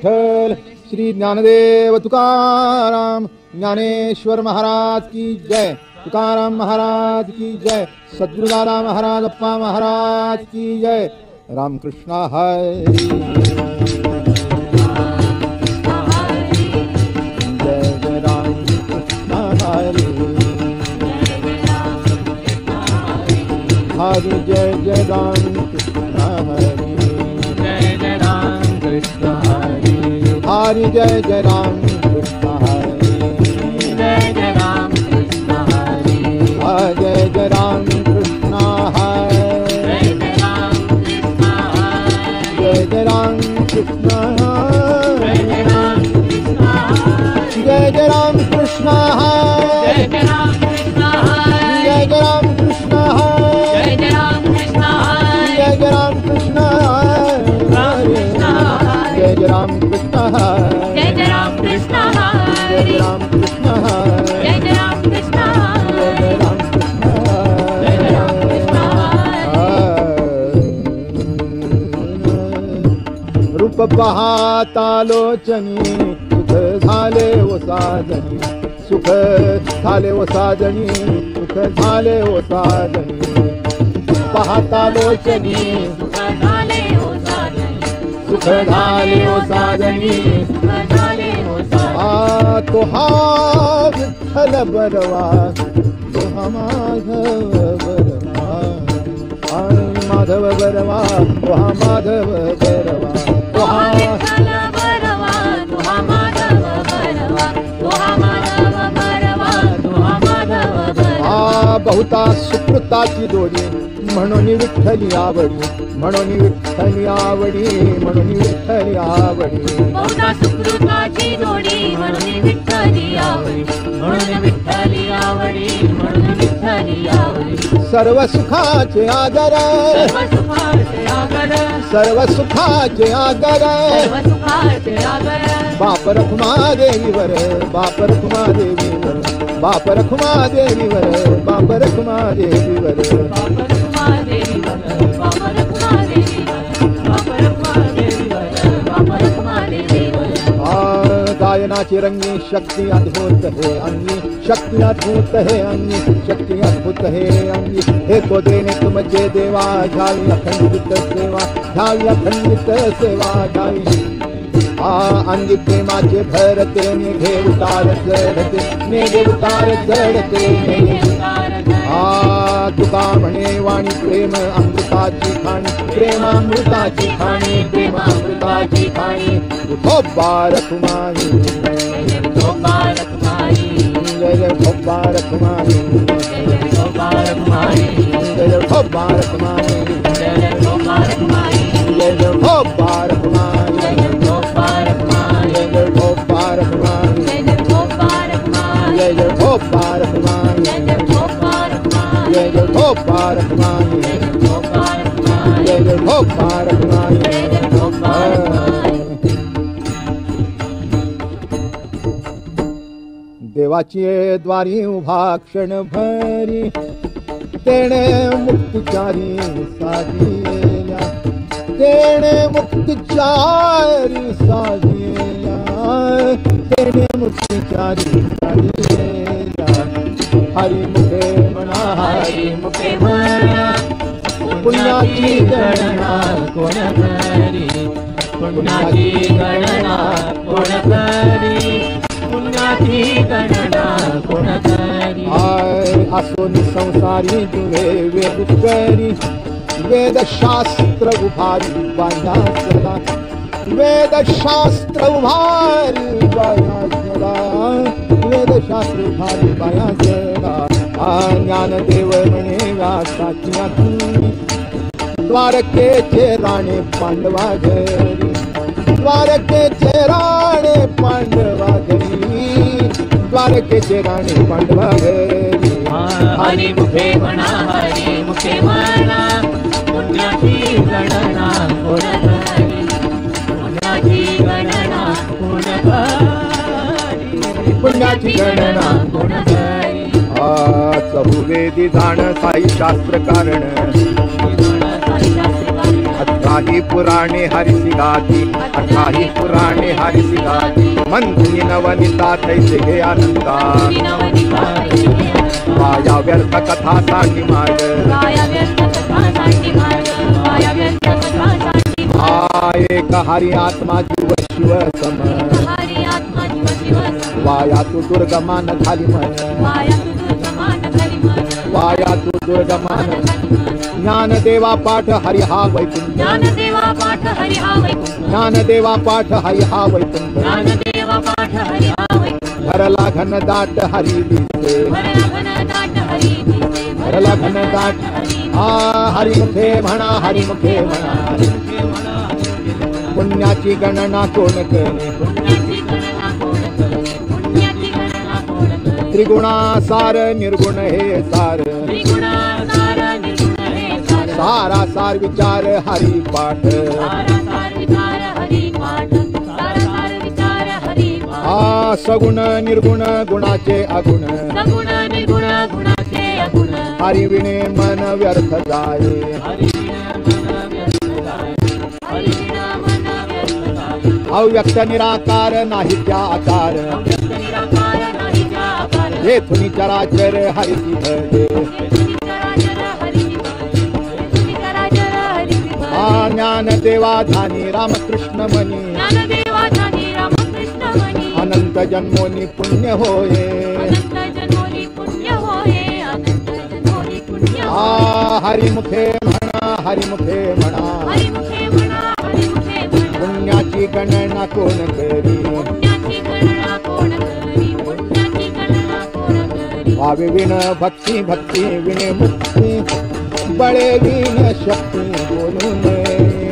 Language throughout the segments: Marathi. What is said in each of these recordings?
विठ्ठल. श्री ज्ञानदेव तुकाराम ज्ञानेश्वर महाराज की जय. तुकाराम महाराज की जय. सद्गुरुदादा महाराज अप्पा महाराज की जय. रामकृष्ण हरी. जय जय रामकृष्ण हरी. हरि जय जय रामकृष्ण हरी. जय जय राम कृष्ण हरि. हरि जय जय रामकृष्ण हरी. जय जय राम कृष्ण हरि. जय जय रामकृष्ण हरी. जय जय राम कृष्ण हरि. जय जय रामकृष्ण हरी. जय जय राम कृष्ण हरि. जय जय रामकृष्ण हरी. जय जय राम कृष्ण हरि. जय जय रामकृष्ण हरी. जय जय रामकृष्ण हरी. जय जय राम कृष्ण हरि. जय जय रामकृष्ण हरी. जय जय राम कृष्ण हरि. जय जय रामकृष्ण हरी. जय जय राम कृष्ण हरि. रूप पाहता लोचनी सुख झाले ओ साजनी. सुख झाले ओ साजनी. सुख झाले ओ साजनी. पाहता लोचनी सुख झाले ओ साजनी. सुख झाले ओ साजनी. सुख झाले ओ साजनी. तो हा विठ्ठल बरवा. तो हा माधव बरवा. माधव बरवा. तो हा माधव बरवा. तो हा विठ्ठल बरवा. तो हा माधव बरवा. तो हा माधव बरवा. तो हा माधव बरवा. बहुता सुकृताची जोडी म्हणून विठ्ठली आवडी. म्हणून विठ्ठली आवडी. म्हणून विठ्ठली आवडी. बहुधा सुकृताची जोडी म्हणून विठ्ठली आवडी. म्हणून विठ्ठली आवडी. म्हणून विठ्ठली आवडी. सर्व सुखाचे आगर. सर्व सुखाचे आगर. सर्व सुखाचे आगर. सर्व सुखाचे आगर. बाप रखुमा देवीवर. बाप रखुमा देवीवर. बाप रखुमा देवीवर. बाप रखुमा देवीवर. बाप रखुमा देवीवर. बाप रखुमा देवीवर. बाप रखुमा देवीवर. बाप रखुमा देवीवर. गायनाची रंगी शक्ती अद्भुत है अंगी. शक्ती अद्भुत है अंगी. शक्ती अद्भुत है अंगी. हे तो देणे तुमचे देवा. घ्यावी अखंडित सेवा. घ्यावी अखंडित सेवा घ्यावी. अंगी प्रेमाचे भरते. निघे उतार चढते. निघे उतार चढते. तुका म्हणे वाणी प्रेम अमृताची खाणी. प्रेमामृताची खाणी. प्रेमामृताची खाणी. ठोबा रखुमाई. ठोबा रखुमाई. जय जय ठोबा रखुमाई. ठोबा रखुमाई. जय जय ठोबा रखुमाई. जय जय ठोबा रखुमाई. जय जय ठोबा रखुमाई. जय जय ठोबा रखुमाई. जय जय ठोबा रखुमाई. जय जय ठोबा रखुमाई. जय जय ठोबा रखुमाई. जय जय ठोबा रखुमाई. जय जय ठोबा रखुमाई. जय जय ठोबा रखुमाई. जय जय ठोबा रखुमाई. जय जय ठोबा रखुमाई. देवाची द्वारी उभा क्षण भरी. तेणे मुक्तिचारी साधिया. तेणे मुक्तिचारी साधिया. तेणे मुक्तिचारी साधिया. हरी मुखे म्हणा. हरी मुखे म्हणा. पुण्याची गणना कोण करी. पुण्याची गणना कोण करी. पुण्याची गणना कोण करी. असो संसारी तुवे वेद करी. वेदशास्त्र उभारी बांधा सदा. वेदशास्त्र उभारी बाया सदा. वेदशास्त्र उभारी बाया सदा. ज्ञानदेव म्हणे व्यासाची आठवणी. द्वारकेचे राणे पांडवा घरी. द्वारकेचे राणे पांडवा घरी. द्वारकेचे राणे पांडवा घरी. हरी मुखे म्हणा. हरी मुखे म्हणा. पुण्याची गणना कोण करी. पुण्याची गणना कोण करी. पुण्याची गणना कोण करी. चहुवेदी जाण साई शास्त्र कारण. अठराही पुराणे हरिसी गाती, अठराही पुराणे हरिसी गाती, मंथुनी नवनिता तैसे घे आनंदा. वाया व्यर्थ कथा सांगी मार्ग, एक हरि आत्मा जीव शिव सम, वाया तू दुर्गमान खाली मन, वाया तू दुर्गमान. ज्ञानदेवा पाठ हरि हा वैकुंठ, ज्ञानदेवा पाठ हरि हा वैकुंठ, ज्ञानदेवा पाठ हरि हा वैकुंठ. ज्ञानदेवा पाठ हरि हा वैकुंठ. भरला घन दाट हरी दिसे, भरला घन दाट हरी दिसे, भरला घन दाट. हरिमुखे म्हणा, हरिमुखे म्हणा, पुण्याची गणना कोण करे, पुण्याची गणना कोण करे, पुण्याची गणना कोण करे. त्रिगुणासार निर्गुण हे सार, त्रिगुणासार निर्गुण हे सार. सारा सार विचार हरी पाठ, सारा सार विचार हरी पाठ, सारा सार विचार हरी पाठ. सगुण निर्गुण गुणाचे अगुण, सगुण निर्गुण गुणाचे अगुण. हरी विणे मन व्यर्थ जाये, हरी विना मन व्यर्थ जाये, हरी विना मन व्यर्थ जाये. अव्यक्त निराकार नाही त्या आकार, अव्यक्त निराकार नाही त्या आकार. येथुनी चराचर हरिची भजे, येथुनी चराचर हरिची भजे, येथुनी चराचर हरिची भजे. ज्ञानदेवा धानी रामकृष्ण मनी, ज्ञानदेवा धानी रामकृष्ण मनी. अनंत जन्मोनी पुण्य होये, अनंत जन्मोनी पुण्य होये, अनंत जन्मोनी पुण्य होये. हरिमुखे म्हणा, हरिमुखे म्हणा, हरिमुखे म्हणा, हरिमुखे म्हणा. पुण्याची गणना कोण करी, पुण्याची गणना कोण करी, पुण्याची गणना कोण करी. भावे विण भक्ती, भक्ती विणे मुक्ती, बळे विण शक्ती बोलू नये,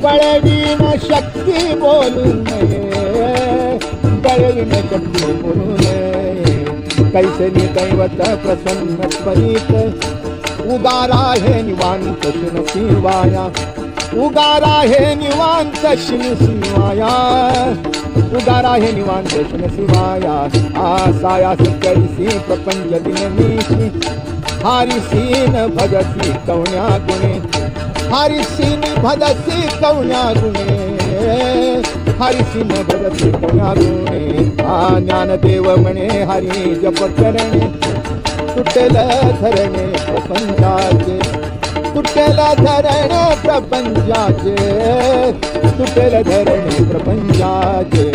बळे विण शक्ती बोलू नये, बळे विण शक्ती बोलू नये. कैसे दैवत प्रसन्न त्वरित, उगारा हे निवांत शिन शिवाया, उगारा हे निवांत शिन शिवाया, उगारा हे निवांत शिन शिवाया. साया कैसी प्रपंच दिनमीशी, हरिसीन भजसी कवण्या गुणे, हरिसीन भजसी कवण्या गुणे, हरिसीन भजसी कवण्या गुणे. ज्ञानदेव म्हणे हरी जप करणे, तुटेल धरणे प्रपंचाचे, तुटेल धरणे प्रपंचाचे, तुटेल धरणे प्रपंचाचे.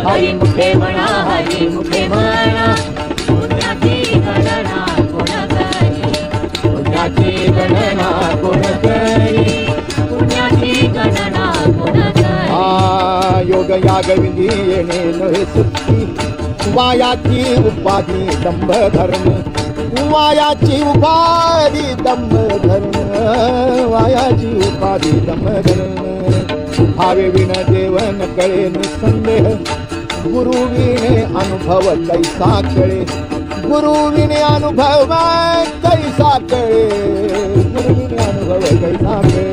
हरिमुखे म्हणा, हरिमुखे म्हणा, पुण्याची गणना कोण करी, पुण्याची गणना कोण करी, पुण्याची गणना कोण करी. योग याग विधी येणे नव्हे सुट्टी, वायाची उपाधी दंभ धर्म, वायाची उपाधी दंभ धर्म, वायाची उपाधी दंभ धर्म. भावे विण देव न कळे निसंदेह, गुरु विणे अनुभव कैसा कळे, गुरु विणे अनुभव कैसा कळे, गुरु विणे अनुभव कैसा कळे.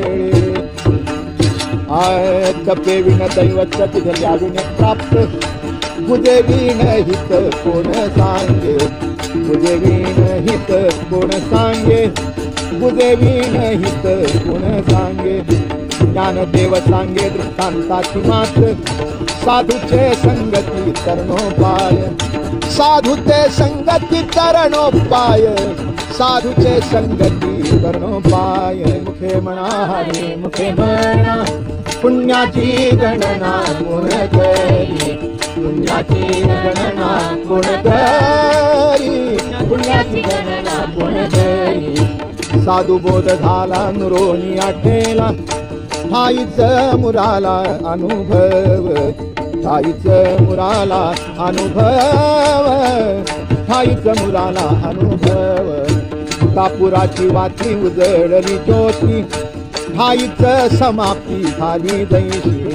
तपे विण दैवत तिथल्या विणे प्राप्त, बुजे विण हित कोण सांगे, बुजे विण हित कोण सांगे, बुजे विण हित कोण सांगे. ज्ञानदेव सांगे दृष्टांताची मात, साधूचे संगती तरणोपाय, साधूचे संगती तरणोपाय, साधूचे संगती तरणोपाय. मुखे म्हणा, हरी मुखे म्हणा, पुण्याची गणना कोण करी, पुण्याची गणना कोण करी, पुण्याची गणना कोण करी. साधू बोध झाला नुरोनी आठेला, ठाईच मुराला अनुभव, ठाईच मुराला अनुभव, ठाईच मुराला अनुभव. कापुराची वाती उजळली ज्योती, ठाईच समाप्ती झाली दैशी,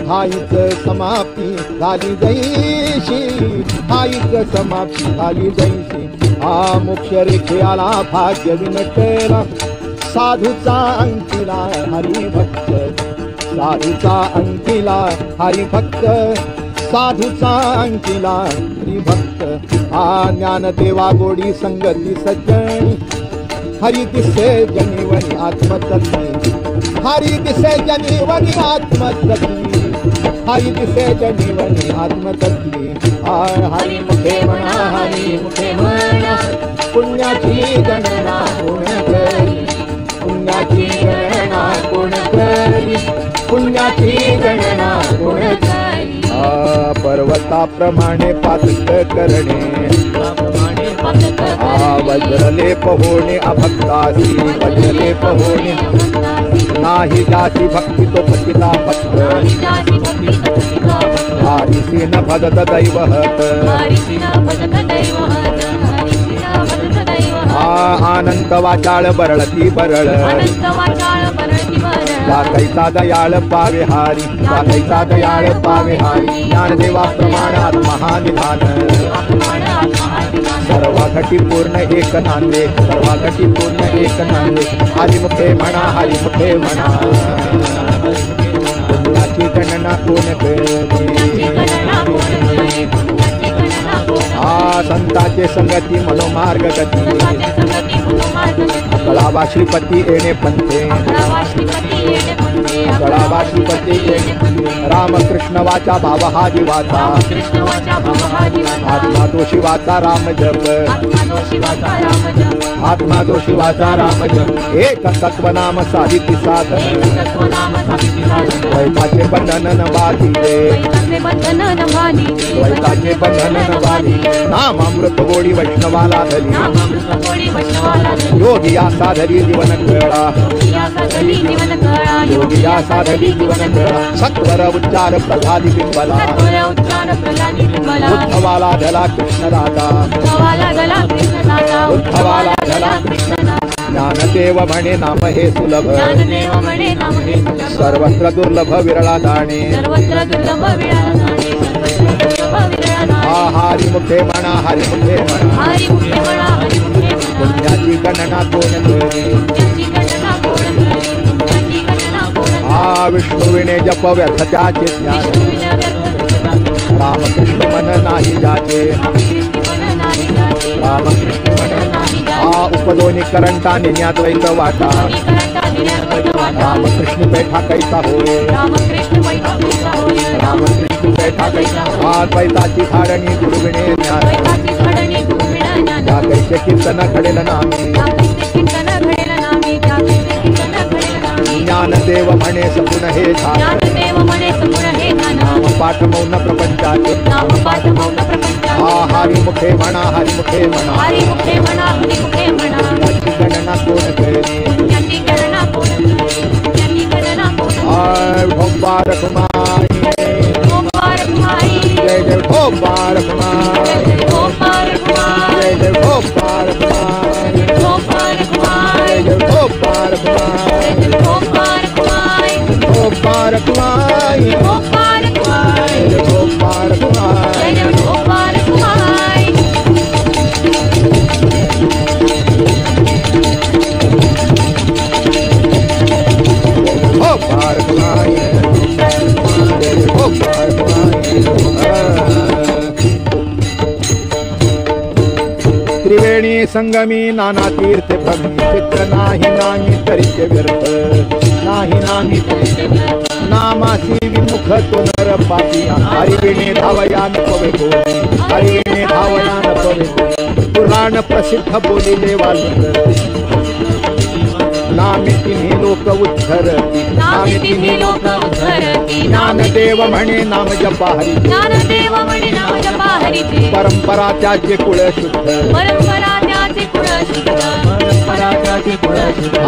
ठाईच समाप्ती झाली दैशी, ठाईच समाप्ती झाली दैशी. मोक्ष रेखे आला भाग्य विनटला, साधूचा अंकिला हरिभक्त, साधूचा अंकिला हरिभक्त, साधूचा अंकिला हरिभक्त. ज्ञानदेवा गोडी संगती सज्जनी, हरि दिसे जनिवनी आत्मतत्व. हरी दिसे जनीवनी आत्मतत्वी हरी दिसे जनीवनी आत्मतत्वी हरी मुखे म्हणा हरी मुखे म्हणा पुण्याची गणना कोण करी पुण्याची गणना कोण करी पुण्याची गणना कोण करी पर्वताप्रमाणे पातक करणे वज्रलेप होणे अभक्तासी वज्रलेप होणे नाही जाती भक्ती तो पतिता पत्र हरिसी न भजत दैवहत आनंद वाचाळ बरळती बरळ कैसा दयाळ पावे हारी कैसा दयाळ पावे हारी ज्ञानदेवा प्रमाणात महानिधान सर्वाघटी पूर्ण एक नांदे सर्वाघटी पूर्ण एक नांदे हरिमुखे म्हणा हरिमुखे म्हणा पुण्याची गणना कोण करी संतांचे संगती मनोमार्ग गती अकळावा श्रीपती येणे पंथे अकळावा श्रीपती येणे रामकृष्ण वाचा भाव हा जीवाचा आत्मा तो शिवाचा राम जप आत्मा तो शिवाचा राम जप एक तत्व नाम साधिती साधन द्वैताचे बंधन न बाधिले द्वैताचे बंधन न बाधिले नाम अमृत गोडी वैष्णवाला धरी योगी या साधरी जीवन कळा योगी या साधरी जीवन कळा सत्वर उच्चार प्रसादी बिंबला उद्धवाला धला कृष्ण राधा उद्धवाला धला कृष्ण ज्ञानदेव म्हणे नाम हे सुलभ सर्वत्र दुर्लभ विरळा दाणे हरिमुखे म्हणा हरिमुखे म्हणा पुण्याची गणना कोण करी विष्णुविने जप व्यर्थ त्याचे ज्ञान रामकृष्ण मन नाही जाचे रामकृष्ण मन उपदोनी करंटा निन्याद्वैत वाटा रामकृष्ण बैठा कैसा होय रामकृष्ण बैठा कैसा द्वैताची धारणी गुरुविने ज्ञान त्या कैसे कीर्तन घडेल नामी ज्ञानदेव म्हणे सपुन हे नाम पाठ मौन प्रपंचाचे हरिमुखे म्हणा हरिमुखे म्हणा गणना कोण करी भोपा रखुमाई जय जय भोपा रखुमाई जय जय भोपा रखुमाई जय जय भोपा रखुमाई भोपा रखुमाई भोपा रखुमाई त्रिवेणी संगमी नाना तीर्थ भ्रमी चित्र नाही नामी तरीचे व्यर्थ नाही नामी नामासी विमुख तो नर पापी हरिविणे धावयान पवे कोणी हरिविणे धावयान पवे पुराण प्रसिद्ध बोलिले वालुंगर नामी तिन्ही लोक उद्धरती नामी तिन्ही लोक उद्धरती ज्ञानदेव म्हणे नाम जपा हरी ज्ञानदेव म्हणे नाम जपा हरी परंपरा त्याचे कुळ शुद्ध परंपरा त्याचे कुळ शुद्ध परंपरा त्याचे कुळ शुद्ध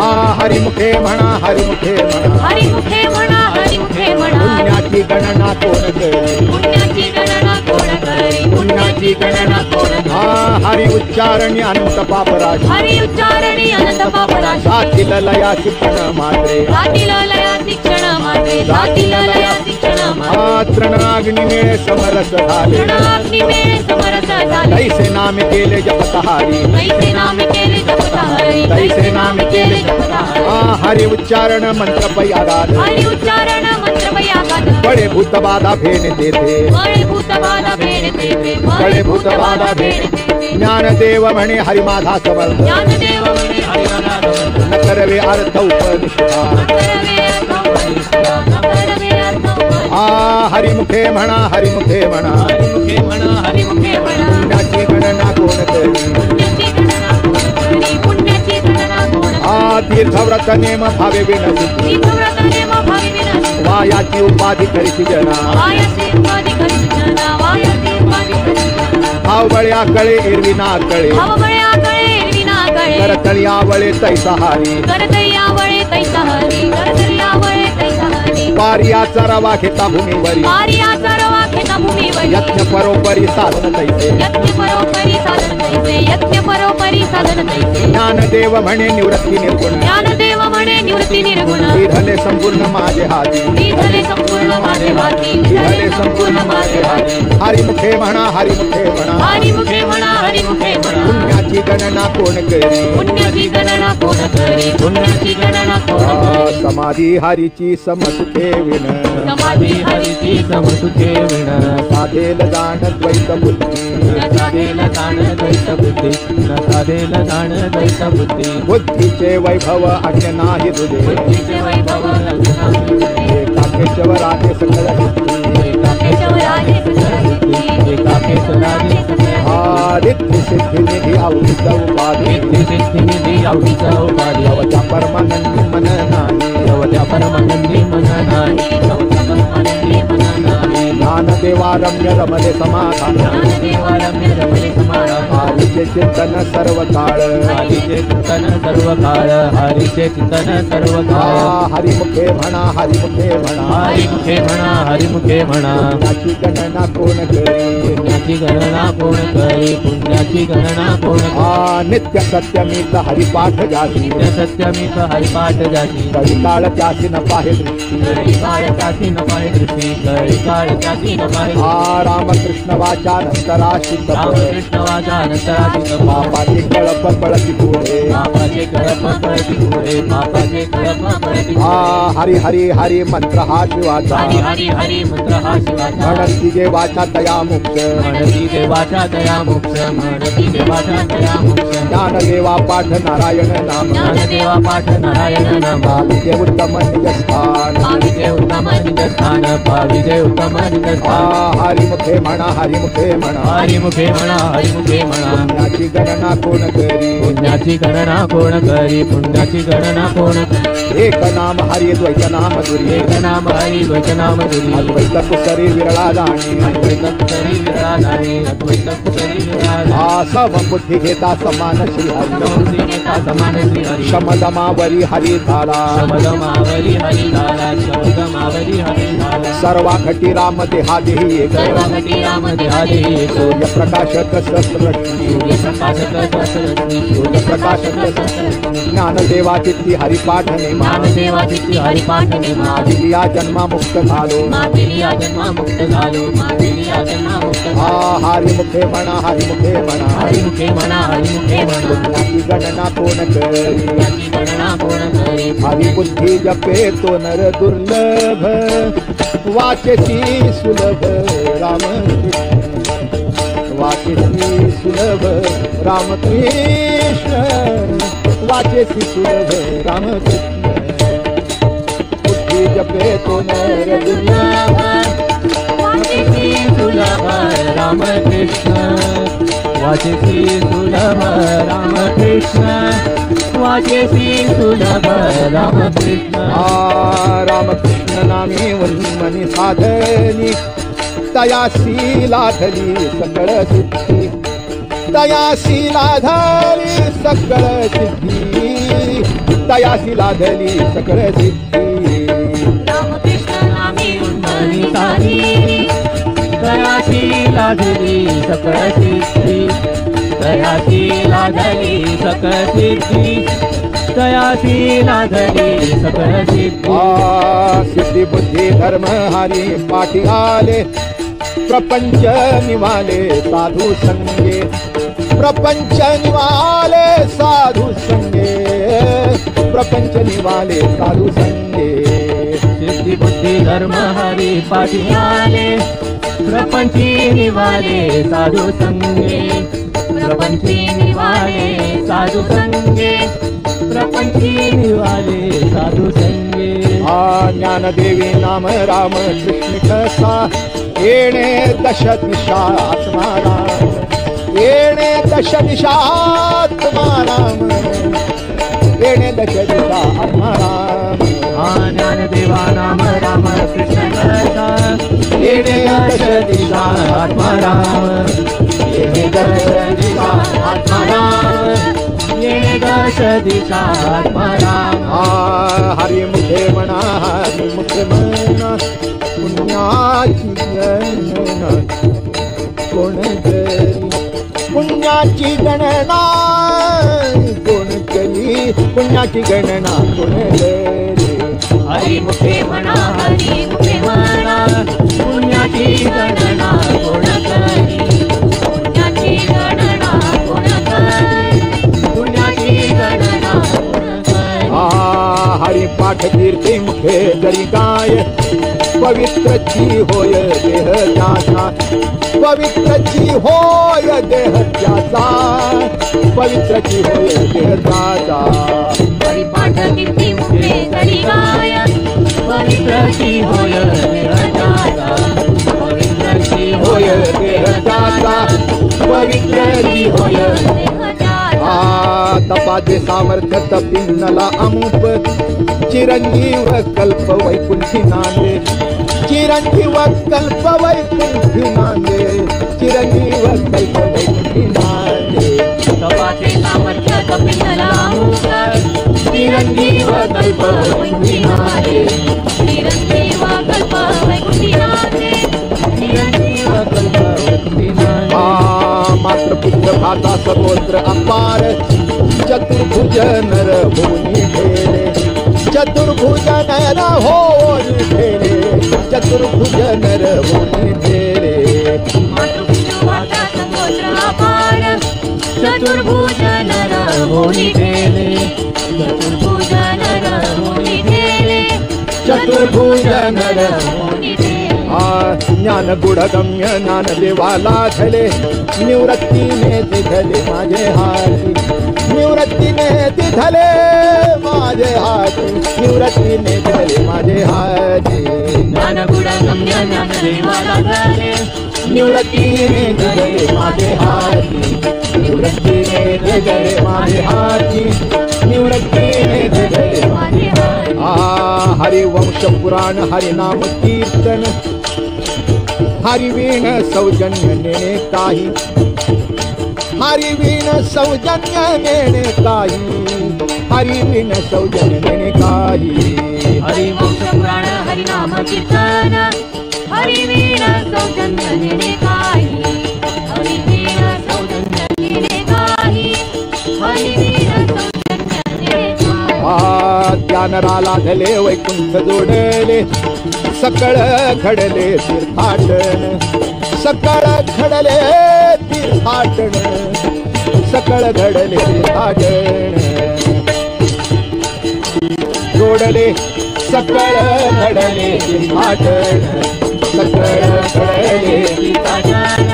हरिमुखे म्हणा हरिमुखे म्हणा हरिमुखे म्हणा हरिमुखे म्हणा पुण्याची गणना कोण करी पुण्याची गणना कोण करी पुण्याची गणना कोण हरि उच्चारणी अनंत पापराशी हरि उच्चारणी अनंत पापराशी जातील लया शिक्षण मात्रे जातील लया शिक्षण मात्रे जातील लया शिक्षण मात्रे तृणाग्निमेळे समरस झाले तृणाग्निमेळे समरस झाले तैसे नाम केले जपत हरी तैसे नाम केले जपत हरी तैसे नाम केले जपत हरी हरि उच्चारण मंत्र पै आगाध हरि उच्चारण मंत्र पै आगाध बड़े भूत बाधा भेन देते बड़े भूत बाधा भेन देते बड़े भूत बाधा भेन ज्ञानदेव म्हणे हरि माझा समर्थ ज्ञानदेव म्हणे हरि माझा समर्थ न करवे अर्थ उपनिषदा न करवे हरिमुखे म्हणा हरिमुखे म्हणा हरिमुखे म्हणा हरिमुखे म्हणा पुण्याची गणना कोण करी पुण्याची गणना कोण करी पुण्याची गणना कोण तीर्थव्रत नेम भावे विनसी तीर्थव्रत नेम भावी विनसी वायाची उपाधी करीची जना वायाची उपाधी करीची जना वायाची उपाधी करीची जना आवळ्या कळे एरवी ना कळे अवबळ्या कळे विना कळे करतळी आवळे तैसा हारी करतया वळे तैसा हरी करतया वळे तैसा हरी पारियाचा रवा घेता भूमीवरी पारिया सर्वा खेता भूमीवर यज्ञ परोपरी साधन तैसे यज्ञ परोपरी साधन तैसे यज्ञ परोपरी साधन तैसे ज्ञानदेव म्हणे निवृत्ती निर्गुण ज्ञानदेव म्हणे निवृत्ती निर्गुण विधले संपूर्ण माझे हाती विधले संपूर्ण माझे हाती विधले संपूर्ण माझे हाती हरिमुखे म्हणा हरिमुखे म्हणा हरिमुखे म्हणा हरिमुखे म्हणा पुण्याची गणना कोण करी पुण्याची गणना कोण करी पुण्याची गणना कोण करी समाधी हरीची समसुखे विण समाधी हरीची समसुखे विण साधेल दान द्वैत बुद्धी साधेल दान द्वैत बुद्धी न साधेल दान द्वैत बुद्धी बुद्धीचे वैभव अन्य नाही तुझे बुद्धीचे वैभव काकेश्वराचे सकळ सिद्धी केशवराजे सकळ सिद्धी एकाकेश्वराजे रिद्धी सिद्धी निधी औषध उपाधी सिद्धी निधी आवडीचा उपाधी अवच्या परमानंदी मन नाही त्या परमानंदी मन नाही परमानंदी मन नाही ज्ञानदेवा रम्य रमले समाधान ज्ञानदेवारम्य रमणे समाधान हरीचे चिंतन सर्व काळ हरीचे चिंतन सर्व काळ हरीचे चिंतन सर्व काळ हरिमुखे म्हणा हरिमुखे म्हणा हरिमुखे म्हणा हरिमुखे म्हणा त्याची गणना कोण करी पुण्याची गणना कोण करी पुण्याची गणना कोण करी नित्य सत्यमीत हरिपाठ जाती नित्य सत्यमीत हरिपाठ जाती कविकाळ त्याची न पाहे दृष्टी काळ त्याची न पाहे दृष्टी काळ त्याची न पाहे रामकृष्ण वाचा नंतराशी रामकृष्ण वाचा नंतराची पापाची कळप पळती पुढे पापाचे कळप पळती पुढे पापाचे कळप पळती हरी हरी हरी मंत्र हा शिवाचा हरी हरी हरी मंत्र हा शिवाचा म्हणती जे वाचा तया मुक्त म्हणती देवाचा दया मोक्ष म्हणती देवाचा दया मोक्ष ज्ञानदेवा पाठ नारायण नाम ज्ञानदेवा पाठ नारायण नाम पाविजे उत्तम निज स्थान पाविजे उत्तम निज स्थान पाविजे उत्तम निज स्थान हरिमुखे म्हणा हरिमुखे म्हणा हरिमुखे म्हणा हरिमुखे म्हणा पुण्याची गणना कोण करी पुण्याची गणना कोण करी पुण्याची गणना कोण करी एक नाम हरि द्वैत नाम दुरी एक नाम हरी द्वैत नाम दुरी अद्वैत कुसरी विरळा जाणी अद्वैत कुसरी विराजानी अद्वैत कुसरी विराजानी सम बुद्धी घेता समान श्री हरी समबुद्धी घेता समान श्री हरी शमदमावरी हरी धारा शमदमावरी हरी धारा शमदमावरी हरी धारा सर्वाखटी राम देहा देही एक सर्वागती राम देहादे सूर्य प्रकाशक सहस्ररश्मी सूर्यप्रकाशक सहस्ररश्मी सूर्यप्रकाशक ज्ञानदेवा चित्ती हरिपाठ नेमा ज्ञानदेवा चित्ती हरिपाठ नेमा दिलिया जन्मा मुक्त झालो मातेलिया जन्मा मुक्त झालो मातेलिया जन्मा मुक्त झालो हरिमुखे म्हणा हरिमुखे म्हणा हरिमुखे म्हणा हरिमुखे म्हणा पुण्याची गणना कोण करी त्याची गणना कोण करी हरिबुद्धी जपे तो नर दुर्लभ वाचेसी सुलभ रामकृष्ण वाचेसी सुलभ रामकृष्ण वाचेसी सुलभ रामकृष्ण बुद्धी जपे तो नर दुर्लभ वाचेसी सुलभ रामकृष्ण वाचेसी सुलभ रामकृष्ण वाचेसी सुलभ रामकृष्ण रामकृष्ण नामी वन्मनी साधनी तयासी लाधली सकळ सिद्धी तयासी लाधली सकळ सिद्धी तयासी लाधली सकळ सिद्धी रामकृष्ण नामी मनी साधी तयासी लाधली सकळ सिद्धी तयासी लाधली सकळ सिद्धी तयासी लाधली सकळ सिद्धी सिद्धी बुद्धी धर्म हरी पाठी आले प्रपंच निवाले साधू संगे प्रपंच निवाले साधू संगे प्रपंच निवाले साधू संगे सिद्धी बुद्धी धर्म हरी पाठी आले प्रपंची निवाले साधू संगे प्रपंची निवाले साधू संगे प्रपंची निवाले साधू संगे ज्ञानदेवी नाम राम कृष्ण कसा येणे दश दिशा आत्माराम येणे दश दिशा आत्माराम येणे दश दिशा आत्माराम ज्ञानदेवा नाम राम कृष्ण कसा येणे दश दिशा आत्माराम येणे दश दिशा आत्माराम येणे दश दिशा आत्माराम हरी मुखे म्हणा हरी मुखे म्हणा पुण्याची गणना कोण करी पुण्याची गणना कोण करी पुण्याची गणना कोण करी हरी मुखे म्हणा हरी मुखे म्हणा पुण्याची गणना कोण करी पुण्याची गणना कोण करी पुण्याची गणना कोण करी हरी पाठ कीर्ती मुखे जरी गाय पवित्रची होय देह त्याचा पवित्रची होय देह त्याचा पवित्रची होय देह त्याचा हरिपाठ कीर्ती मुखे जरी गाय पवित्रची होय देह त्याचा पवित्रची होय देह त्याचा पवित्रची होय देह त्याचा तपाचे सामर्थ्य तपिन्नला अमुप चिरंजीव कल्प वैकुंठी नांदे चिरंजीव कल्प वैकुंठी नांदे चिरंजीव कल्प वैकुंठी नांदे तपाचे सामर्थ्य कपिलला मुख चिरंजीव कल्प वैकुंठी नांदे चिरंजीव कल्प वैकुंठी नांदे चिरंजीव कल्प वैकुंठी नांदे मात्र पुत्र भाता सगोत्र अपार चतुर्भुज नर होनी ठेले चतुर्भुज नर होनी ठेले चतुर्भुज नर होनी ठेले चतुर्भुज नर होनी ठेले चतुर्भुज नर होनी ठेले चतुर्भुज नर होनी ठेले ज्ञान गुढगम्य ज्ञान देवाला झले निवृत्तीने दिधले माझे हाती निवृत्तीने दिधले माझे हाती निवृत्तीने दिधले माझे हाती ज्ञान गुढगम्य ज्ञान देवाला झले निवृत्तीने दिधले माझे हाती निवृत्तीने दिधले माझे हाती निवृत्तीने दिधले माझे हाती हरिवंश पुराण हरिनाम कीर्तन हरिवीण सौजन्य नेणे काही हरिवीण सौजन्य नेणे काही हरिवीण सौजन्य नेणे काही हरिवंश पुराण हरिनाम कीर्तन हरिवीण सौजन्य नेणे काही हरिवीण सौजन्य नेणे काही हरिवीण सौजन्य नेणे काही ज्ञानराला धले वैकुंठ जोडले सकळ घडले तीर्थाटन सकळ घडले तीर्थाटन सकळ घडले तीर्थाटन जोडले सकळ घडले तीर्थाटन सकळ घडले तीर्थाटन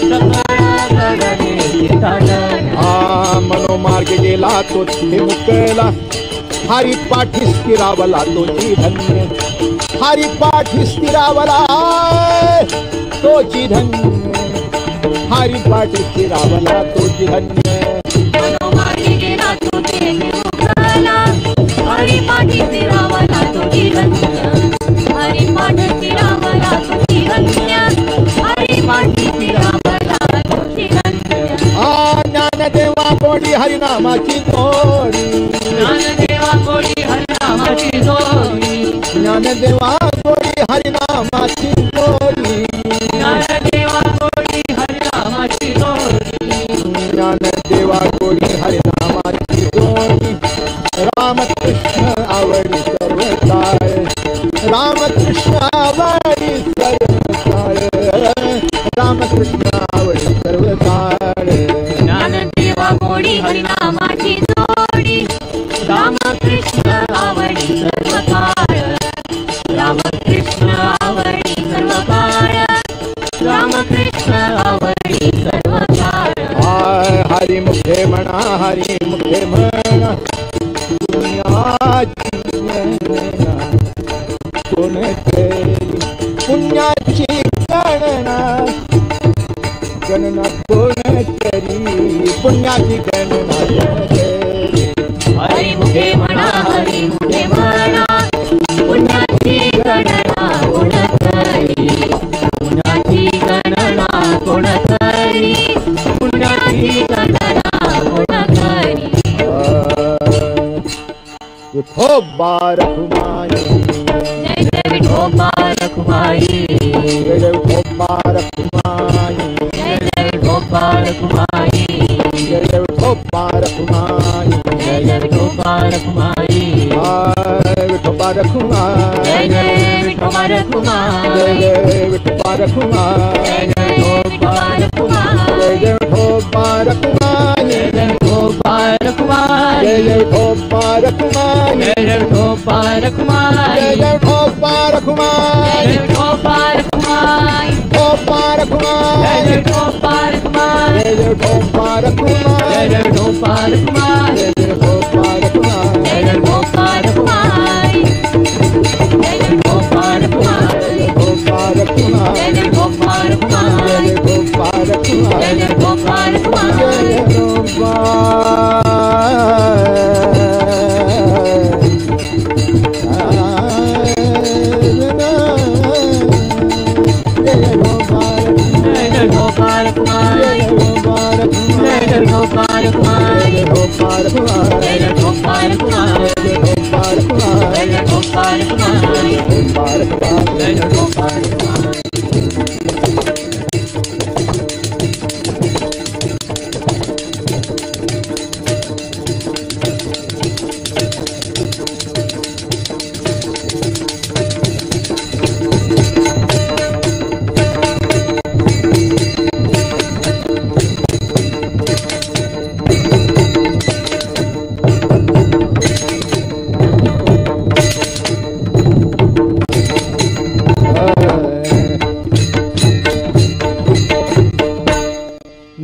सकळ घडले तीर्थाटन मनोमार्ग गेला तो तिथे मुकला हरी पाठी स्थिरावला तोची धन्य हरी पाठी स्थिरावला तोची धन्य हरी पाठी स्थिरावला तोची धन्य मनोमार्गी गेला तो तेथे मुकला हरी पाठी स्थिरावला तोची धन्य हरी पाठी स्थिरावला तोची धन्य हरी पाठी स्थिरावला तोची धन्य ज्ञानदेवा कोडी हरिनामाची जोडी ज्ञानदेवा कोडी हरिनामाची जोडी ज्ञानदेवा कोडी हरिनामाची जोडी ज्ञानदेवा कोडी हरिनामाची जोडी ज्ञानदेवा कोडी हरिनामाची जोडी रामकृष्ण आवडी सर्व काळ रामकृष्ण आवडी सर्व काळ रामकृष्ण आवडी सर्व काळ ज्ञानदेवा कोडी हरिनामाची जोडी रामकृष्ण आवडी सर्व काळ रामकृष्ण आवडी सर्व काळ रामकृष्ण आवडी सर्व काळ हरी मुखे म्हणा हरी मुखे म्हणा दुनियाची गणना कोण करी पुण्याची गणना कोण करी हरी मुखे म्हणा हरी मुखे म्हणा पुण्याची गणना कोण करी पुण्याची गणना कोण करी पुण्याची गणना कोण करी विठोबा रखुमाई जय जय विठोबा रखुमाई जय जय विठोबा रखुमाई जय जय विठोबा रखुमाई जय जय विठोबा रखुमाई जय जय विठोबा रखुमाई विठोबा रखुमाई जय जय विठोबा रखुमाई जय जय विठोबा रखुमाई जय जय विठोबा रखुमाई जय जय विठोबा रखुमाई जय जय विठोबा रखुमाई जय जय विठोबा रखुमाई जय जय विठोबा रखुमाई जय जय विठोबा रखुमाई जय जय विठोबा रखुमाई विठोबा रखुमाई जय जय विठोबा रखुमाई जय जय विठोबा रखुमाई जय जय विठोबा रखुमाई जय जय विठोबा रखुमाई जय जय विठोबा रखुमाई जय जय विठोबा रखुमाई विठोबा रखुमाई जय जय विठोबा रखुमाई जय जय विठोबा रखुमाई जय जय विठोबा रखुमाई जय जय विठोबा रखुमाई जय जय विठोबा रखुमाई जय जय विठोबा रखुमाई जय जय विठोबा रखुमाई जय जय विठोबा रखुमाई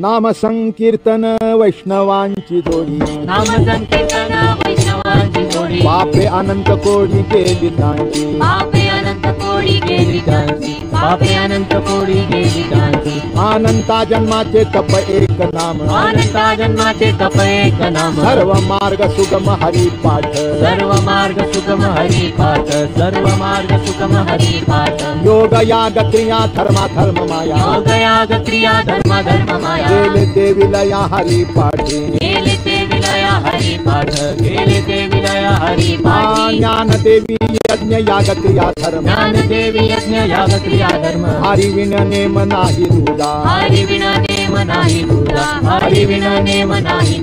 नाम संकीर्तन वैष्णवांची जोडी नाम संकीर्तन वैष्णवांची जोडी पापे अनंत कोडी केली त्यांची पापे अनंत कोडी गेली त्यांची पापे अनंत कोडी गेली त्यांची अनंता जन्माचे तप एक नाम अनंता जन्माचे तप एक नाम सर्व मार्ग सुगम हरिपाठ सर्व मार्ग सुगम हरिपाठ सर्व मार्ग सुगम हरिपाठ योग याग क्रिया धर्मा धर्म माया योग याग क्रिया धर्म धर्म माया गेले ते विलया हरिपाठी गेले ते विलया हरिपाठ गेले ते विलया हरिपाठी ज्ञान देवी यज्ञ याग क्रिया धर्म ज्ञान देवी यज्ञ याग क्रिया धर्म हरि विन नेम नाही तुझा हरी विना नेम नाही तुझा हरि विन नेम नाही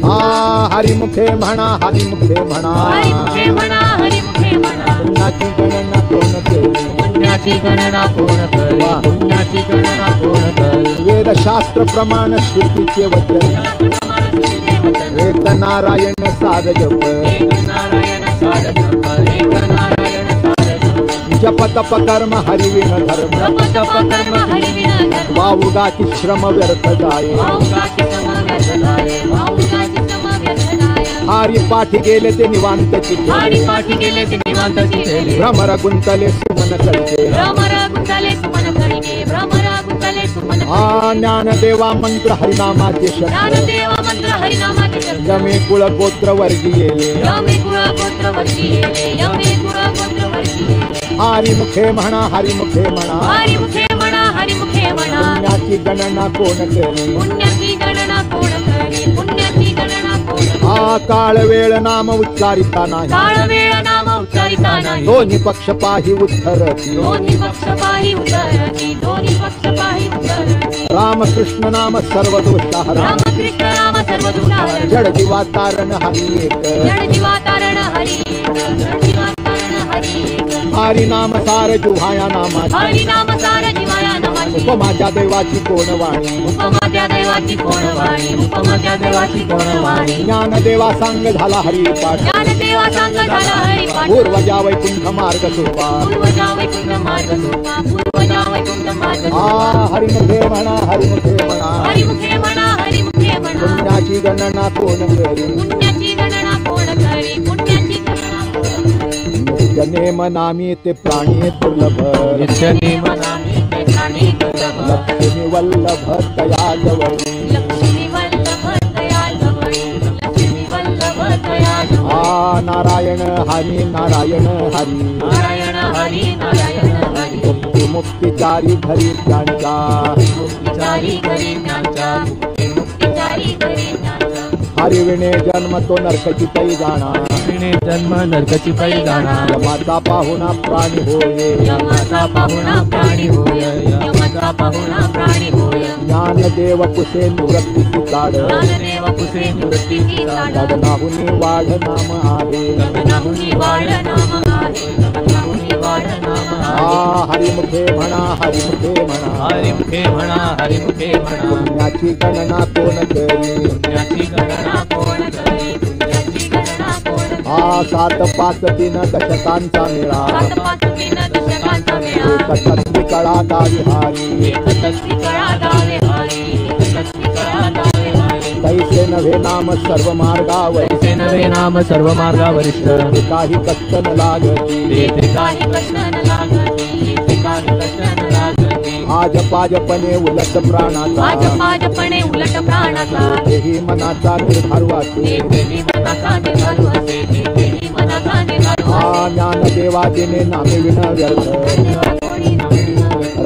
हरिमुखे म्हणा हरिमुखे म्हणा हरी मुखे म्हणा हरी मुखे म्हणा पुण्याची गणना कोण केली पुण्याची गणना कोण करी पुण्याची गणना कोण करी वेदशास्त्र प्रमाण श्रुतीचे वचन एक नारायण साध जप एक नारायण साध जप एक नारायण साध जप जप तप कर्म हरिविन धर्म जप तप कर्म हरी विना धर्म वावुगाची श्रम व्यर्थ जाय भाऊगाची सम व्यर्थ जाय भाऊगाची सम व्यर्थ जाय हरिपाठी गेले ते निवांत चित्ते हरी पाठी गेले ते निवांत चितेले भ्रमर गुंतले सुमन करते भ्रमर गुंतले सुमन करिके भ्रमर गुंतले सुमन ज्ञान देवा मंत्र हरिनामाचे शब्द ज्ञानदेवा मंत्र हरिनामाचे शब्द जमे कुळ गोत्र वर्गीये यमे कुळ गोत्र वर्गीये यमे कुळ गोत्र वर्गीये हरिमुखे म्हणा हरिमुखे म्हणा हरी मुखे म्हणा हरी मुखे म्हणा पुण्याची गणना कोण करी पुण्याची गणना कोण करी पुण्याची गणना कोण करी काळ वेळ नाम उच्चारिता नाही काळ वेळ नाम उच्चारिता नाही दोन्ही पक्ष पाही उत्तरती दोन्ही पक्ष पाही उतरती दोन्ही पक्ष पाही उतरती रामकृष्ण नाम सर्व दोषाहरा रामकृष्ण नाम सर्व दुःखावर जड जीवा तारण हरी एक जड जीवा तारण हरी जड जीवा तारण हरी हरी नाम सार जुहाया नामाची हरी नाम सार जीवाया नामाची उपमाच्या देवाची कोण वाणी उपमात्या देवाची कोण वाणी उपमाच्या देवाची कोण वाणी ज्ञान देवा सांग झाला हरिपाठ ज्ञानदेवा सांग झाला हरिपाठ पूर्वजा वैकुंठ मार्ग सोपा पूर्वजा वैकुंठ मार्ग सोपा पूर्वजा वैकुंठ मार्ग सोपा हरिमुखे म्हणा हरिमुखे म्हणा हरिमुखे म्हणा हरिमुखे म्हणा पुण्याची गणना कोण करी पुण्याची गणना कोण करी पुण्याची गणना कोण करी नेम नामी ते प्राणी दुर्लभ नित्य नेम नामी ते प्राणी दुर्लभ लक्ष्मी वल्लभ तया जवळी लक्ष्मी वल्लभ तया जवळी लक्ष्मी वल्लभ तया जवळी नारायण हरी नारायण हरी नारायण हरी नारायण हरी मुक्तिचारी घरी त्यांचा मुक्तिचारी घरी ज्ञानचा मुक्तिचारी घरी ज्ञानचा हरी विणे जन्म तो नरकची पै जाणा विणे जन्म नरकची पै जाणा यमाचा पाहुणा प्राणी होय यमाचा पाहुणा प्राणी होय यमाचा पाहुणा प्राणी होय ज्ञानदेव कुसे निवृत्तीची काढ ज्ञानदेव कुसे निवृत्तीची काढ गगनाहुनी वाढ नाम आहे गगनाहुनी वाढ नाम आहे गगनाहुनी वाढ नाम आहे हरिमुखे म्हणा हरिमुखे म्हणा हरिमुखे म्हणा हरिमुखे म्हणा पुण्याची गणना कोण करी पुण्याची गणना कोण करी पुण्याची गणना कोण करी 7 5 3 दशकांचा मेळा 7 5 3 दशकांचा मेळा एकछत्री कळा दावी हारी एकछत्री कळा दावे हारी एकछत्री कळा दावे हारी तैसे नव्हे नाम सर्व मार्गावर तैसे नवे नाम सर्व मार्गावरिष्ठ काही कष्ट न लागती तेथे काही कष्ट न लागती येथे काही कष्ट न लागती आज पाजपणे उलट प्राणाचा पाजपणे उलट प्राणाचा तेही मनाचा निर्धार वाटे तेही मनाचा निर्धार असे तेही मनाचा निर्धार असे ज्ञानदेवाजीने नामे विन व्यर्थ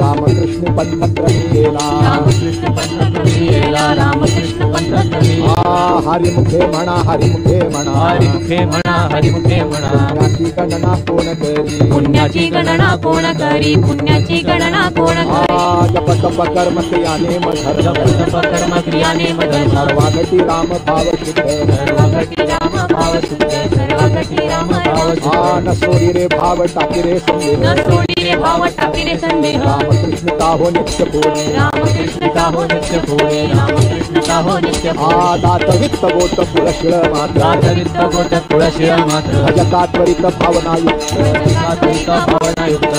रामकृष्ण पंथ क्रमिला रामकृष्ण पंथ क्रमिला रामकृष्ण पंथ क्रमिला हरिमुखे म्हणा हरिमुखे म्हणा हरिमुखे म्हणा हरिमुखे म्हणा पुण्याची गणना कोण करी पुण्याची गणना कोण करी पुण्याची गणना कोण करी जप तप कर्म क्रियाने जप तप कर्म क्रियाने मदन सर्वागती राम भाव सुख सर्वगती राम भाव सुख सर्वगती राम भाव सुख न सोडी रे भाव टाकी रे न संदेह सोडी रे भाव टाकी रे संदेह रामकृष्ण का हो नित्य पूर्ण रामकृष्ण का हो नित्य भोळे रामकृष्ण का हो नित्य भोळे दात वित्त गोट पुरशिळ मात्र दातवित्त गोट तुळशिळ मात्र भजता त्वरित भावनायुक्त दातवित्त भावनायुक्त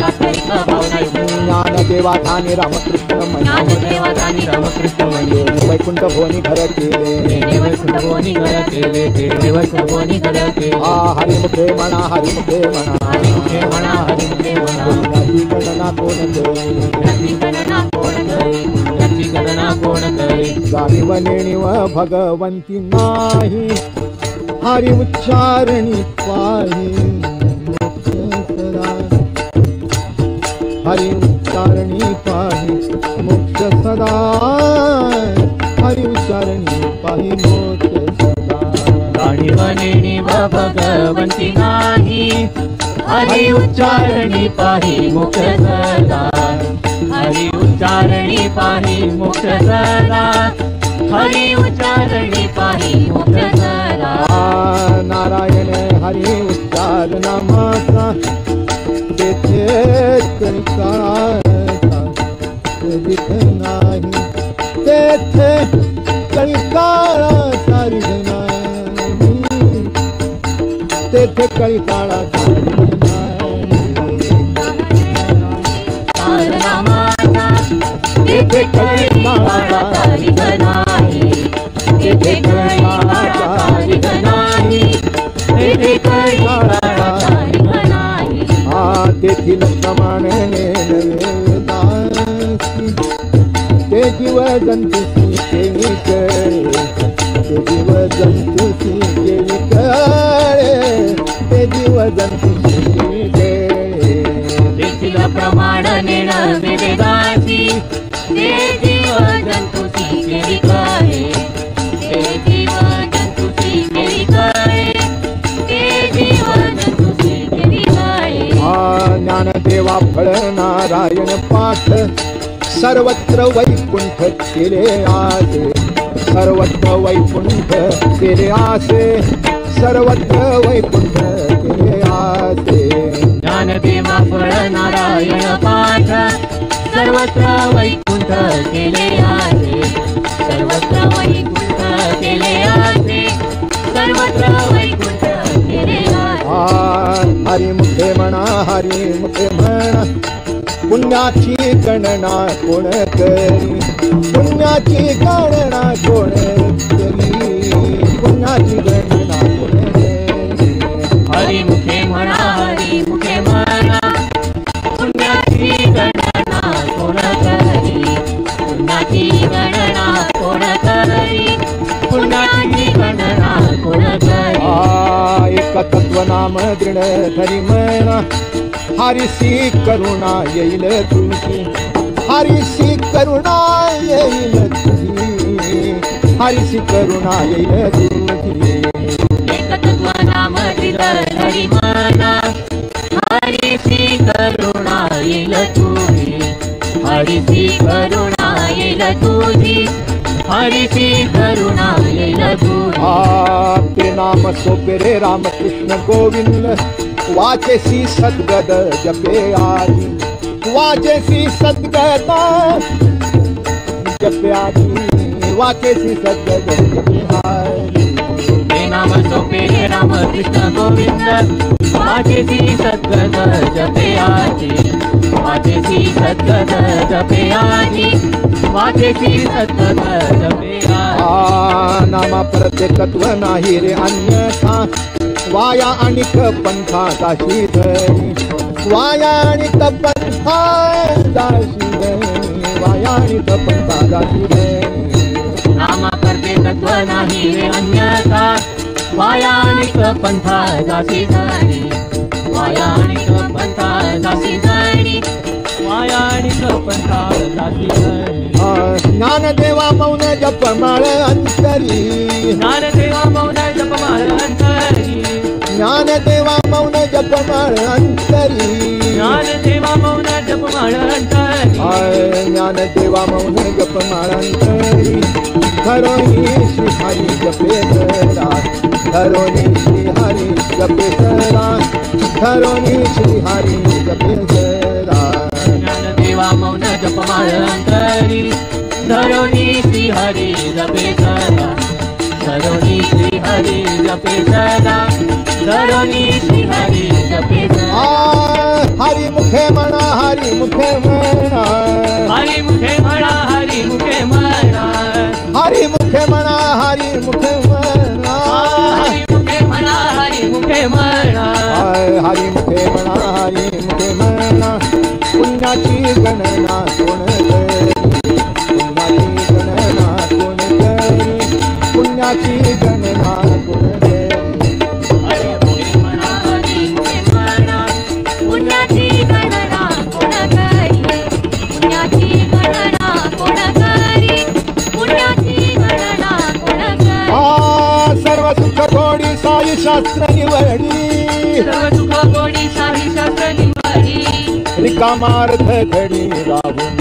दातवित्त भावनायुक्त ज्ञानदेवाधानी रामकृष्ण ज्ञानदेवाधानी रामकृष्ण म्हणजे वैकुंठ भोनी घर केले वैकुंठ भोनी घर केले तेथे वैकुंठ भोनी घर केले हरिमुखे म्हणा हरिमुखे म्हणा हरिमुखे म्हणा हरिमुखे म्हणा पुण्याची गणना कोण करी पुण्याची गणना कोण करी पुण्याची गणना कोण करी जाणीव नेणीव भगवंती नाही हरि उच्चारणी पाही मोक्ष सदा हरि उच्चारणी पाही मोक्ष सदा हरि उच्चारणी पाही मोक्ष सदा जाणीव भगवंती नाही हरि उच्चारणी पाही मोक्ष सदा हरि उच्चारणी पाही मोक्ष सदा हरि उच्चारणी पाही मोक्ष सदा नारायण हरि उच्चार नामाचा तेथे कळकाळाचा जिथे नाही तेथे कळकाळाचा नाही तेथे कळकाळाचा तेथे कळकाळाचा रिग नाही तेथे कळकाळाचा रिग नाही तेथे कळकाळाचा रिग नाही तेथील प्रमाणे ते जीव जंतुसी केली कळे ते जीव जंतुसी केली कळे ते जीव जंतुसी केली कळे तेथील प्रमाण नेण वेदासी ते जीव जंतुसी केली कळे ते जीव जंतुसी केली कळे ते जीव जंतुसी केली कळे ज्ञानदेवा फळ नारायण पाठ सर्वत्र वैकुंठ केले आसे सर्वत्र वैकुंठ केले आसे सर्वत्र वैकुंठ केले आसे ज्ञानदेवा फळ नारायण पाठ सर्वत्र वैकुंठ केले आहे सर्वत्र वैकुंठ केले आसे सर्वत्र वैकुंठ केले आसे हरिमुखे म्हणा हरिमुखे म्हणा पुण्याची गणना कोण करी पुण्याची गणना कोण करी पुण्याची गणना कोण करी हरिमुखे म्हणा हरिमुखे म्हणा पुण्याची गणना कोण करी नाम दृढ धरी म्हणा हरिसी करुणा येईल तुझी हरिसी करुणा येईल तुझी हरिसी करुणा येईल तुझी एकतत्व नाम दृढ धरी म्हणा हरिसी करुणा येईल तुझी हरिसी करुणा येईल तुझी हरिसी करुणा येईल तुझी आपले नाम सोपे रे रामकृष्ण गोविंद वाचेसी सद्गद जपे आदि वाचेसी सद्गद जपे आदि वाचेसी सद्गद जपे आदि हे नाम सोपे रे रामकृष्ण गोविंद वाचेसी सद्गद जपे आदि वाचेसी सद्गद जपे आदि वाचेसी सद्गद जपे आदि नामा प्रत्येकत्व नाही रे अन्यथा वाया अनिक पंथा दाशी धरी वाया अनिक पंथा दाशी धरी वाया अनिक पंथा दाशी धरी नामा प्रत्येकत्व नाही रे अन्यथा वायानिक पंथा दासी धरी वायानिक पंथा दासी धरी वायानिक पंथा दासी धरी ज्ञानदेवा मौन जपमाळ अंतरी ज्ञानदेवा मौन जपमाळ अंतरी ज्ञानदेवा मौन जपमाळ अंतरी ज्ञानदेवा मौन जपमाळ अंतरी ज्ञानदेवा मौन जपमाळ अंतरी धरोनी श्री हरी जपे धरा धरोनी श्री हरी जपे धरा धरोनी श्री हरी जपे धरा ज्ञानदेवा मौन जपमाळ अंतरी धरोनी श्री हरी जपे धरा धरोनी श्री हरी जपे धरा धरोनी श्री हरी जपे धरा हरी मुखे म्हणा हरी मुखे म्हणा हरी मुखे म्हणा हरी मुखे म्हणा हरी मुखे म्हणा हरी मुखे म्हणा हरी मुखे म्हणा हरी मुखे म्हणा हरी मुखे म्हणा हरी मुखे म्हणा पुण्याची गणना कोण करी पुण्याची गणना कोण करी पुण्याची गणना कोण करी हरी मुखे म्हणा हरी मुखे म्हणा पुण्याची गणना कोण करी पुण्याची गणना कोण करी पुण्याची गणना कोण करी सर्व सुख थोडी साई शास्त्र निवडी सर्व सुख गोडी साई शास्त्र निवडी रिकामार्थ घडी राहून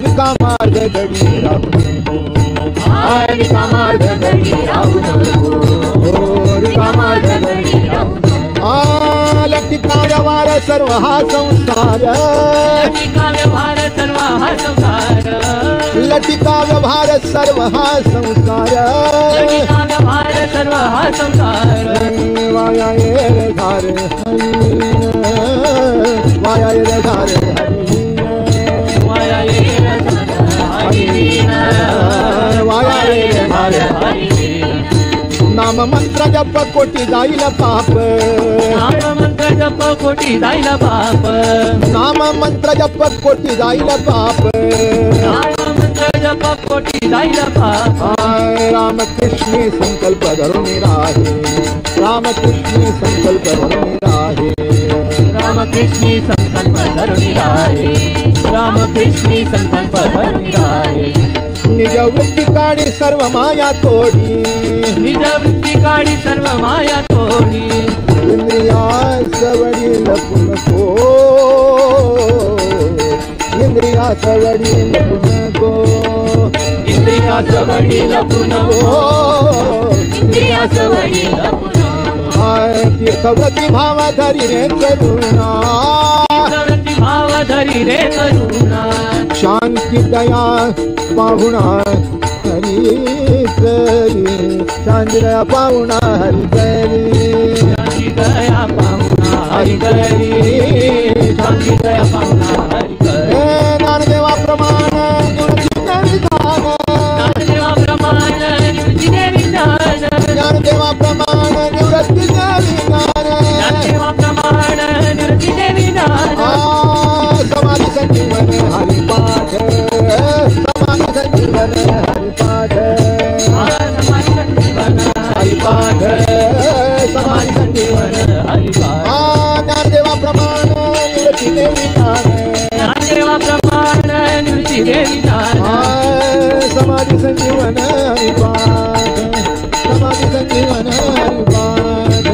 रिकामार्थ घडी राहून रिकामार्थ घडी राहू रिकामार्थ घडी राहू लटिका व्यवहार सर्व हा संसार लटिका व्यवहार सर्व हा संसार लटिका व्यवहार सर्व हा संसार लटिका व्यवहार सर्व हा संसार वाया ये धार हरी वाया ये धार हरी वाया ये हरी वाया ये धार हरी नाम मंत्र जप कोटी जाईल पाप नाम मंत्र जप कोटी जाईल पाप नाम मंत्र जप कोटी जाईल पाप नाम मंत्र जप कोटी जाईल पाप रामकृष्णी संकल्प धरून राहे रामकृष्णी संकल्प धरून राहे रामकृष्णी संकल्प धरून राहे रामकृष्णी संकल्प धरून राहे निज वृत्ती काढी सर्व माया तोडी निज वृत्ती काढी सर्व माया तोडी इंद्रिया सवडी लपून को इंद्रिया सवडी लपून को इंद्रिया सवडी लपून को इंद्रिया सवडी लपून तीर्थव्रती भाव धरी रे करुणा तीर्थव्रती भाव धरी रे करुणा शांती दया पाहुणा हरी करी शांती दया पाहुणा हरी करी शांती दया पाहुणा हरी करी शांती दया पाहुणा हरी करी ज्ञानदेवा प्रमाण ज्ञानदेवा प्रमाण निवृत्तीने विज्ञान ज्ञानदेवा प्रमाण निवृत्ती ज्ञानदेवा प्रमाण निवृत्तीने विज्ञान समाधी संजीवन हरिपाठ समाधी संजीवन हरिपाठ समाधी संजीवन हरिपाठ समाधी संजीवन निरती देवी ध्यान समाधी संजीवन हरिपाठ समाधी संजीवन हरिपाठ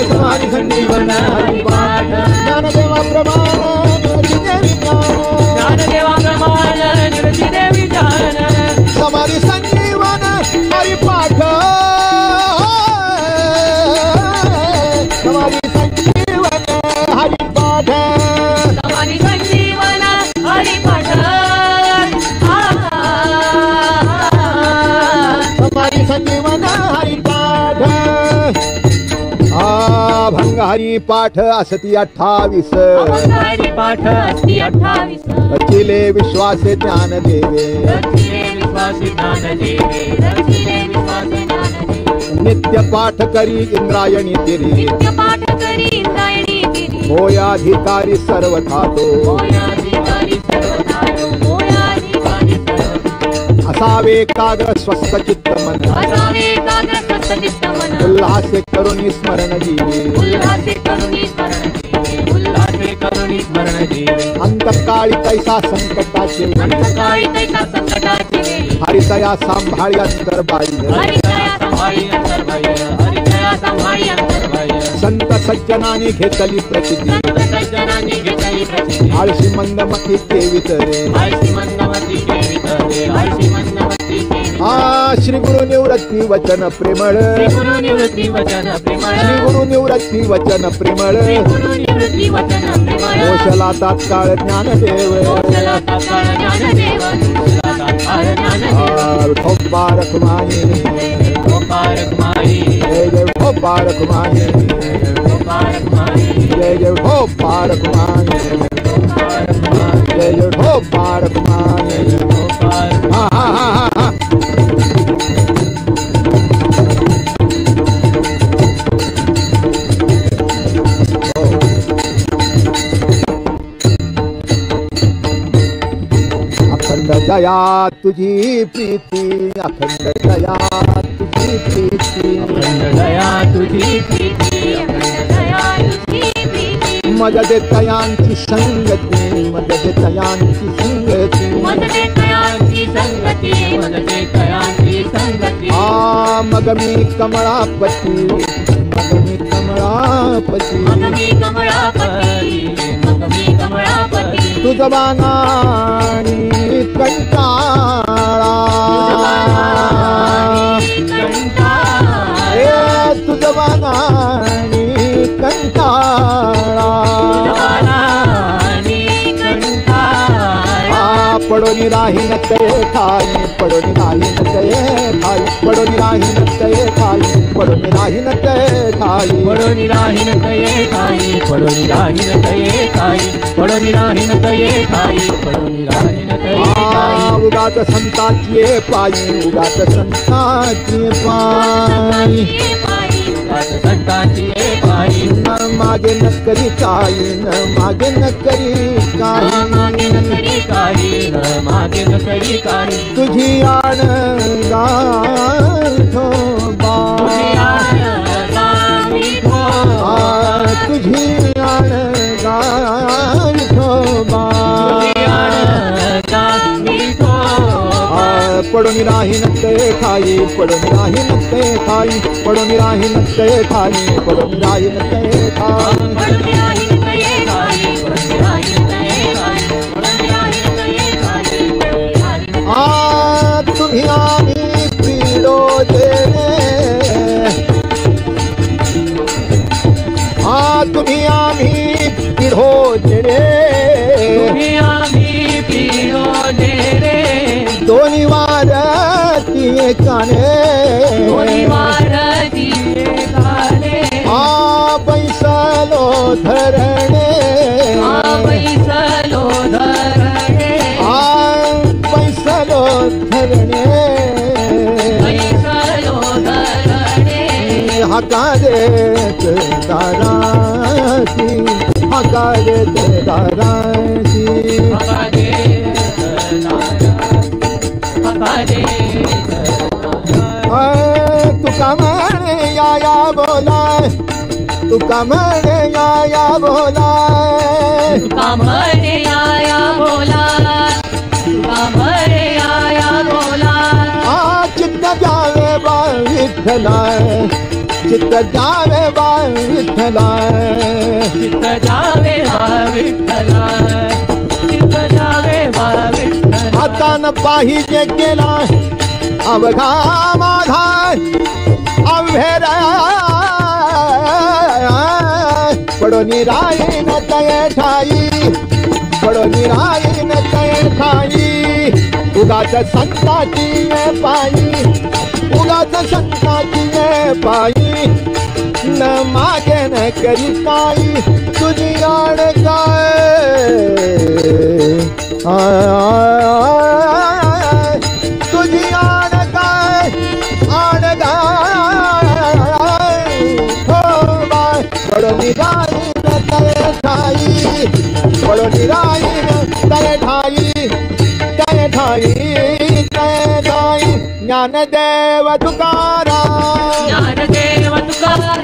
समाधी संजीवन हरिपाठ ज्ञानदेवा प्रमाण निरती देवी ध्यान ज्ञानदेवा प्रमाण निरती देवी ध्यान समाधी संजीवन हरिपाठ समाधी संजीवन हरिपाठ समाधी संजीवन हरिपाठ समाधी संजीवन हरिपाठ अभंग हरिपाठ असती 28 हरिपाठ असती 28 रचिले विश्वासे ज्ञान देवे रचिले विश्वासी ज्ञान देवे रचिले विश्वासी ज्ञान देवे नित्य पाठ करी इंद्रायणी तिरी नित्य पाठ करी इंद्रायणी गिरी होयाधिकारी सर्व खातो होयाधिकारी सर्वथा होयाधिकारी सर्वथा असावे एकाग्र स्वस्थ चित्त मन असावे एकाग्र स्वस्थ चित्त मन उल्हासे करुणी स्मरण जीवे उल्हासे करुणी स्मरण देवे उल्हासे करुणी स्मरण देवे अंतकाळी तैसा संकटाचे अंतकाळी तैसा संकटाची वेळी हरितया सांभाळी अंतरबाई हरिदया संभाळी अंतर्भय हरिदया संभाळी अंतर्भय संत सज्जनाने घेतली प्रसिद्धी संत सज्जनांनी घेतली प्रसिद्धी आळशी मंदमती केवित रे आळशी मंदमती केवितरे आळशी मंदमती केवितरे श्री गुरु निवृत्ती वचन प्रेमळ श्री गुरु निवृत्ती वचन प्रेमळ श्री गुरु निवृत्ती वचन प्रेमळ श्री गुरु निवृत्ती वचन प्रेमळ कोशला तात्काळ ज्ञानदेव कोशला तात्काळ ज्ञानदेव कोशला तात्काळ ज्ञानदेव विठोबा रखुमाई गोपारक माई जय जय विठोबा रखुमाई गोपारक माई जय जय विठोबा रखुमाई गोपारक माई जय जय विठोबा रखुमाई गोपारक हा हा हा हा हा अखंड दया तुझी प्रीती अखंड दया तुझी प्रीती अखंड दया तुझी प्रीती अखंड दया तुझी प्रीती मज देतयांची संगती मज देतयांची संगती मदते तयांची संगती मदते तयांची संगती मग मी कमळापती मग मी कमळापती मग मी कमळापती मग मी कमळापती तुझ बाणानी कंटाळा ए तुझ बाणानी कंटाळा पडोनी राहीन ते खाई पडोनी राहीन ते खाई पडोनी राहीन ते खाई पडोनी राहीन ते खाई पडोनी राहीन तये खाई पडोनी राहीन तये खाई पडोनी राहीन तये खाई पडोनी राहीन तये खाई उगाच संताची पायी उगाच संताची पायी संतांची पायी न मागे न करी काही न मागे न करी काही मागे न करी काही न मागे न करी काही तुझी आण गाठोबा तुझी आण गाठोबा पडोनी राहीन ते खाई पडोनी राहीन ते खाई पडोनी राहीन ते खाई पडोनी राहीन ते खाई तुम्ही आम्ही पिढो देणे तुम्ही आम्ही पिढो देणे तुम्ही आम्ही पिढो देणे दोन्ही वार ती काने दोन्ही वार ती काने बैसलो धरणे बैसलो धरणे बैसलो धरणे बैसलो धरणे हका देत दाराची हका देत दाराची तुका म्हणे या बोलाय तुका म्हणे या बोलाय तुका म्हणे आया बोला, तुका म्हणे आया बोला. चित्त जावे बा विठ्ठला, चित्त जावे बा विठ्ठला, चित्त जावे बा विठ्ठला, चित्त जावे बा विठ्ठला. हातान पाहिजे केला अवघा माझा अवघेरा, पडो निरायन तय ठाई, पडो निरायन तय ठाई. उगाच संताची पायी, उगाच संताची पायी, न मागे न करी काही तुझी आड काय, तुझी आड काय, आड काय. हो बाय पडो निरायन तय ठाई, पडो निरायन तय ठाई, तय ठाई, तय ठाई. ज्ञानदेव तुकाराम, ज्ञानदेव तुकाराम.